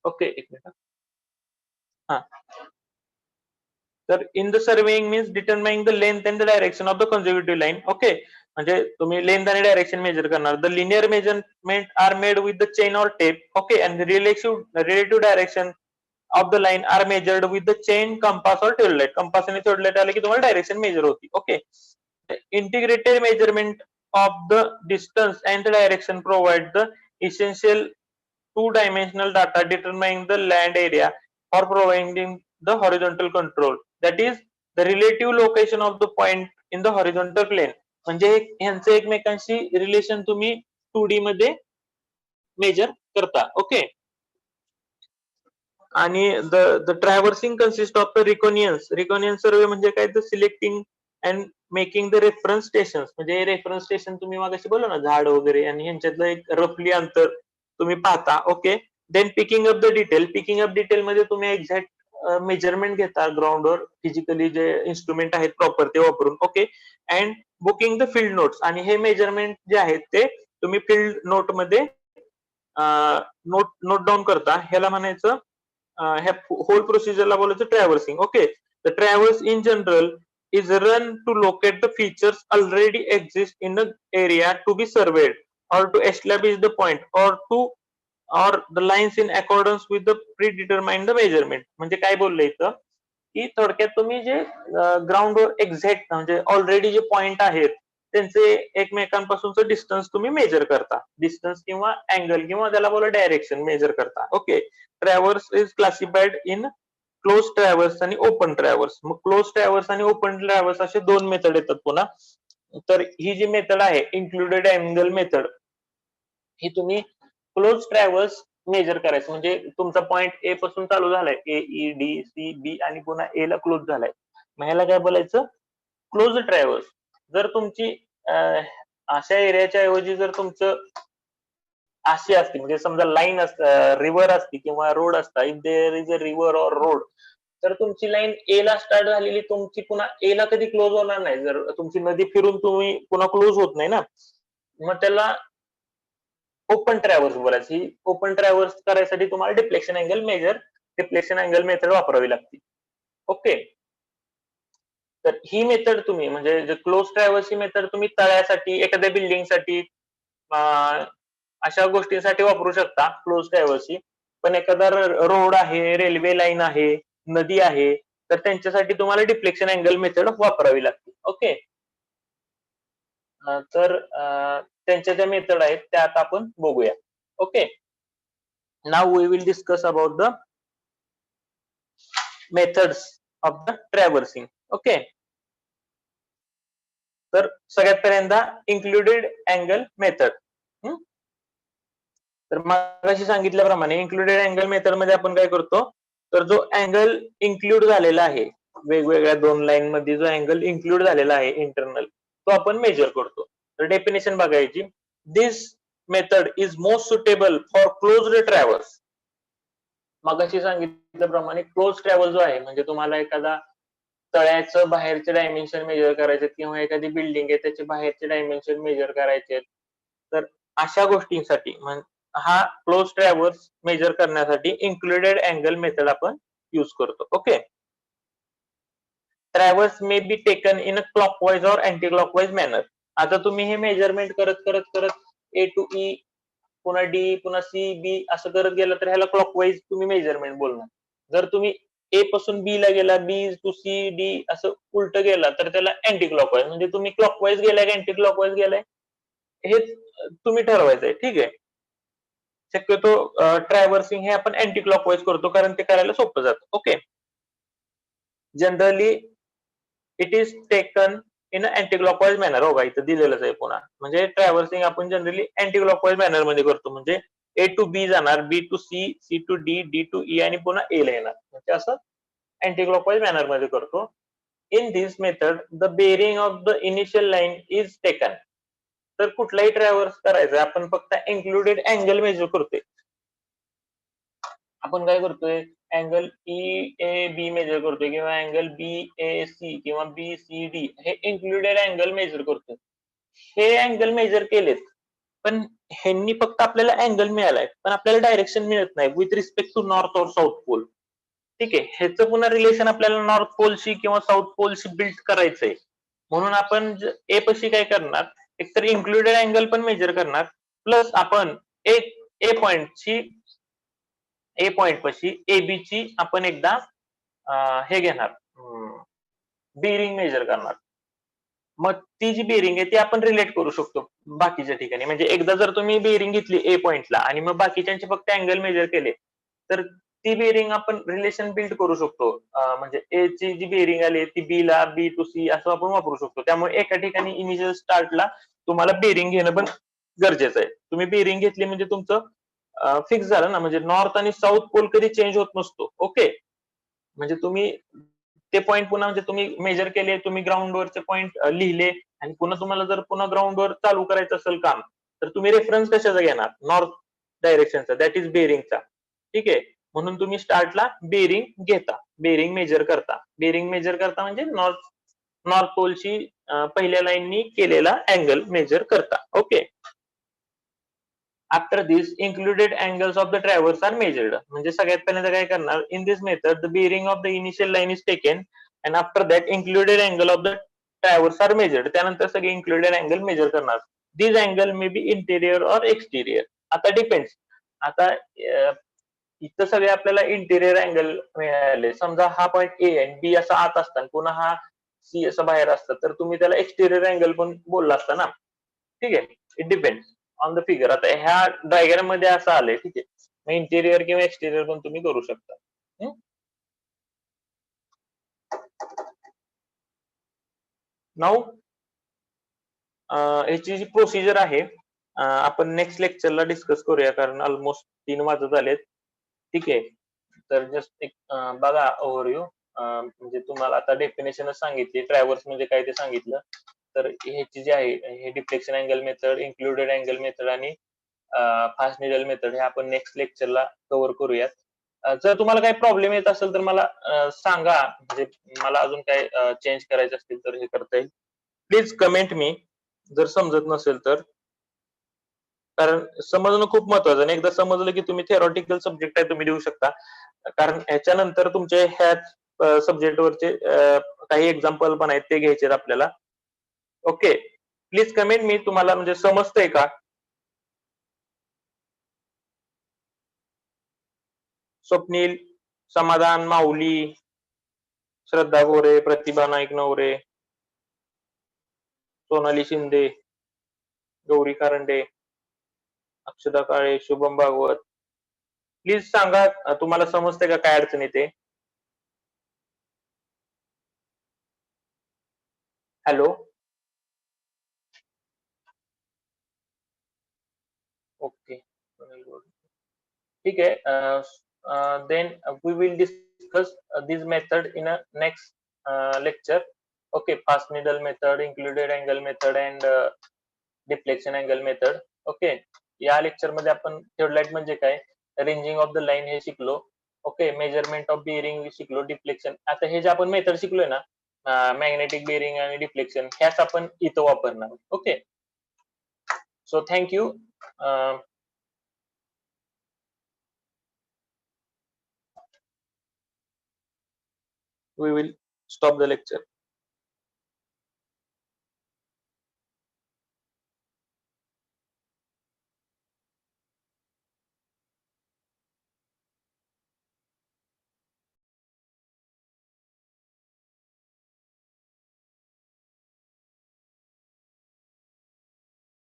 Okay, एक minute. हा, तर in the surveying means determining the length and the direction of the conservative line. Okay, म्हणजे तुम्ही length आणि डायरेक्शन मेजर करणार. The linear measurement are made with the chain or tape. Okay, and relative direction of the line are measured with the chain, compass और tubelight. Compass आणि tubelight आले की तुम्हाला direction measure होती. Okay, integrated measurement of the distance and the direction provide the essential two-dimensional data determining the land area or providing the horizontal control, that is the relative location of the point in the horizontal plane. म्हणजे ह्यांचं एकमेकांशी relation तुम्ही 2D मध्ये major करता. Okay, आणि the ट्रॅव्हर्सिंग consist of the रिकॉनियन्स सर्वे म्हणजे काय, the selecting and making the reference station. म्हणजे रेफरन्स स्टेशन तुम्ही मागाशी बोललो ना, झाड वगैरे, आणि ह्यांच्यातलं एक रफली अंतर तुम्ही पाहता. Okay, then picking up the detail. Picking up detail मध्ये तुम्ही एक्झॅक्ट मेजरमेंट घेता ग्राउंडवर, फिजिकली जे इन्स्ट्रुमेंट आहेत प्रॉपर ते वापरून. Okay, and booking the field notes. आणि हे मेजरमेंट जे आहेत ते तुम्ही फील्ड नोट मध्ये नोट डाऊन करता. ह्याला म्हणायचं, ह्या होल प्रोसिजरला बोलायचं traversing. Okay, the traverse in general is run to locate the features already exist in the area to be surveyed, or to establish the point, or the lines in accordance with the predetermined the measurement. म्हणजे काय बोललं इथं, की थोडक्यात तुम्ही जे ग्राउंडवर exact म्हणजे ऑलरेडी जे पॉइंट आहेत त्यांचे एकमेकांपासूनचं डिस्टन्स तुम्ही मेजर करता. डिस्टन्स किंवा अँगल किंवा त्याला बोला डायरेक्शन मेजर करता. Okay, traverse is classified in close traverse आणि ओपन ट्रॅव्हर्स. मग क्लोज ट्रॅव्हर्स आणि ओपन ट्रॅव्हर्स असे दोन मेथड येतात पुन्हा. तर ही जी मेथड आहे इन्क्लुडेड अँगल मेथड, ही तुम्ही क्लोज ट्रॅव्हर्स मेजर करायचं. म्हणजे तुमचा पॉइंट ए पासून चालू झालाय, ए ई डी सी बी, आणि पुन्हा ए ला क्लोज झालाय, मग ह्याला काय बोलायचं, क्लोज ट्रॅव्हर्स. जर तुमची अशा एरियाच्या ऐवजी जर तुमचं अशी असते, म्हणजे समजा लाईन असतं, रिव्हर असते किंवा रोड असता, if there is a river or road, तर तुमची लाईन ए ला स्टार्ट झालेली तुमची पुन्हा ए ला कधी क्लोज होणार नाही. जर तुमची नदी फिरून तुम्ही पुन्हा क्लोज होत नाही ना, मग त्याला ओपन ट्रॅव्हर्स बोलायची. ओपन ट्रॅव्हर्स करायसाठी तुम्हाला डिफ्लेक्शन अँगल मेथड वापरावी लागते. ओके, तर ही मेथड तुम्ही म्हणजे जे क्लोज ट्रॅव्हर्स ही मेथड तुम्ही तळ्यासाठी, एखाद्या बिल्डिंगसाठी, अशा गोष्टींसाठी वापरू शकता क्लोज ट्रॅव्हर्सची. पण एखादा रोड आहे, रेल्वे लाईन आहे, नदी आहे, तर त्यांच्यासाठी तुम्हाला डिफ्लेक्शन अँगल मेथड वापरावी लागते. ओके, तर त्यांच्या ज्या मेथड आहेत त्या आता आपण बघूया. Okay, now we will discuss about the methods of the traversing. Okay, तर सगळ्यात पहिल्यांदा इन्क्लुडेड अँगल मेथड. तर मगाशी सांगितल्याप्रमाणे इन्क्लुडेड अँगल मेथड मध्ये आपण काय करतो, तर जो अँगल इन्क्लूड झालेला आहे वेगवेगळ्या दोन लाईन मध्ये, जो अँगल इन्क्लूड झालेला आहे इंटरनल, तो आपण मेजर करतो. तर डेफिनेशन बघायची, this method is most suitable for closed traverse. मगाशी सांगितल्याप्रमाणे क्लोज ट्रॅव्हल जो आहे, म्हणजे तुम्हाला एखादा तळ्याचं बाहेरचे डायमेन्शन मेजर करायचे किंवा एखादी बिल्डिंग आहे त्याचे बाहेरचे डायमेन्शन मेजर करायचे, तर अशा गोष्टींसाठी हा क्लोज ट्रॅव्हर्स मेजर करण्यासाठी इन्क्लुडेड अँगल मेथड आपण यूज करतो. Okay, traverse may be taken in a clockwise और अँटी क्लॉकवाईज मॅनर. आता तुम्ही हे मेजरमेंट करत करत करत ए टू ई, पुन्हा डी, पुन्हा सी, बी असं करत गेलं तर ह्याला क्लॉकवाईज तुम्ही मेजरमेंट बोलणार. जर तुम्ही ए पासून बी ला गेला, बी टू सी, डी असं उलट गेला तर त्याला अँटी क्लॉकवाईज. म्हणजे तुम्ही क्लॉकवाईज गेलाय का अँटी क्लॉकवाईज गेलाय हे तुम्ही ठरवायचंय. ठीक आहे, शक्यतो ट्रॅव्हर्सिंग हे आपण अँटी क्लॉकवाईज करतो कारण ते करायला सोपं जातं. Okay, generally it is taken in anti clockwise manner. हो का, इथं दिलेलंच आहे पुन्हा. म्हणजे ट्रॅव्हर्सिंग आपण जनरली अँटी क्लॉकवाईज मॅनर मध्ये करतो. म्हणजे ए टू बी जाणार, B to C, C to D, D to E, आणि पुन्हा ए ला येणार. म्हणजे असं अँटी क्लॉकवाईज मॅनर मध्ये करतो. In this method the bearing of the initial line is taken. तर कुठलाही ट्रॅव्हर्स करायचं आपण फक्त इन्क्लुडेड अँगल मेजर करतोय. आपण काय करतोय, angle E A B measure करतोय किंवा अँगल बी ए सी किंवा बी सी डी, हे इन्क्लुडेड अँगल मेजर करतोय. हे अँगल मेजर केलेत पण ह्यांनी फक्त आपल्याला अँगल मिळालाय, पण आपल्याला डायरेक्शन मिळत नाही विथ रिस्पेक्ट टू नॉर्थ और साऊथ पोल. ठीक आहे, ह्याचं पुन्हा रिलेशन आपल्याला नॉर्थ पोलशी किंवा साऊथ पोलशी बिल्ड करायचंय. म्हणून आपण ए पशी काय करणार, एकतर इन्क्लुडेड अँगल पण मेजर करणार, प्लस आपण एक ए पॉइंटची ए पॉइंट पाशी AB ची आपण एकदा हे घेणार, बेरिंग मेजर करणार. मग ती जी बेरिंग आहे ती आपण रिलेट करू शकतो बाकीच्या ठिकाणी. म्हणजे एकदा जर तुम्ही बेरिंग घेतली ए पॉइंटला आणि मग बाकीच्यांचे फक्त अँगल मेजर केले, तर ती बेरिंग आपण रिलेशन बिल्ड करू शकतो. म्हणजे ए ची जी बेरिंग आली ती बी ला, बी टू सी असं आपण वापरू शकतो. त्यामुळे एका ठिकाणी इनिशियल स्टार्टला तुम्हाला बेरिंग घेणं पण गरजेचं आहे. तुम्ही बेरिंग घेतली म्हणजे तुमचं फिक्स झालं ना, म्हणजे नॉर्थ आणि साऊथ पोल कधी चेंज होत नसतो. ओके. म्हणजे तुम्ही ते पॉइंट पुन्हा म्हणजे तुम्ही मेजर केले, तुम्ही ग्राउंडवरचे पॉइंट लिहिले आणि पुन्हा तुम्हाला जर पुन्हा ग्राउंडवर चालू करायचं असेल काम, तर तुम्ही रेफरन्स कशाचा घेणार? नॉर्थ डायरेक्शनचा, दॅट इज बेरिंगचा. ठीक आहे. म्हणून तुम्ही स्टार्टला बेरिंग घेता, बेरिंग मेजर करता. बेरिंग मेजर करता म्हणजे नॉर्थ नॉर्थ पोलशी पहिल्या लाईननी केलेला अँगल मेजर करता. Okay. After this included angles of the traverse are measured. म्हणजे सगळ्यात पहिल्यांदा काय करणार, in this method the bearing of the initial line is taken and after that included angle of the traverse are measured. त्यानंतर सगळे included angle major करणार. These angle may be interior or exterior. आता depends. आता इथं सगळे आपल्याला interior angle मिळाले. समजा हा पॉइंट ए आणि बी असा आत असतात, पुन्हा हा सी असं बाहेर असतं, तर तुम्ही त्याला एक्सटिरियर अँगल पण बोलला असता ना. ठीक आहे. It depends on the figure. आता ह्या डायग्राम मध्ये असं आलंय. ठीक आहे. मग इंटेरियर किंवा एक्सटेरियर पण तुम्ही करू शकता. नाऊ ह्याची जी प्रोसिजर आहे आपण नेक्स्ट लेक्चरला डिस्कस करूया, कारण ऑलमोस्ट 3 वाजत आलेत. ठीक आहे. तर जस्ट एक बघा ओव्हरव्ह्यू. म्हणजे तुम्हाला आता डेफिनेशनच सांगितली, ट्रॅव्हर्स म्हणजे काय ते सांगितलं. तर ह्याची जी आहे हे deflection angle method, included angle method आणि फास्ट निडल मेथड हे आपण नेक्स्ट लेक्चरला कव्हर करूयात. जर तुम्हाला काही प्रॉब्लेम येत असेल तर मला सांगा, म्हणजे मला अजून काय चेंज करायचे असतील तर हे करता येईल. प्लीज कमेंट मी जर समजत नसेल तर, कारण समजणं खूप महत्वाचं आहे. एकदा समजलं की तुम्ही थेरॉटिकल सब्जेक्ट आहे तुम्ही देऊ शकता, कारण ह्याच्यानंतर तुमचे ह्याच सब्जेक्टवरचे काही एक्झाम्पल पण आहेत ते घ्यायचे आपल्याला. ओके. प्लीज कमेंट मी, तुम्हाला म्हणजे समजतंय का? स्वप्नील, समाधान, माऊली, श्रद्धा गोरे, प्रतिभा नाईक नवरे, सोनाली शिंदे, गौरी कारंडे, अक्षदा काळे, शुभम भागवत. प्लीज सांगा तुम्हाला समजते का, काय अडचण येते? हॅलो. ओके. ठीक आहे. Then we will discuss this method in a next lecture. Okay. Fast needle method, included angle method and deflection angle method. Okay. या लेक्चर मध्ये आपण थिओडलाइट म्हणजे काय, रेंजिंग ऑफ द लाईन हे शिकलो. ओके. मेजरमेंट ऑफ बेरिंग शिकलो, deflection. आता हे जे आपण मेथड शिकलोय ना, मॅग्नेटिक बेरिंग आणि डिफ्लेक्शन, ह्याच आपण इथं वापरणार. Okay. So thank you. We will stop the lecture.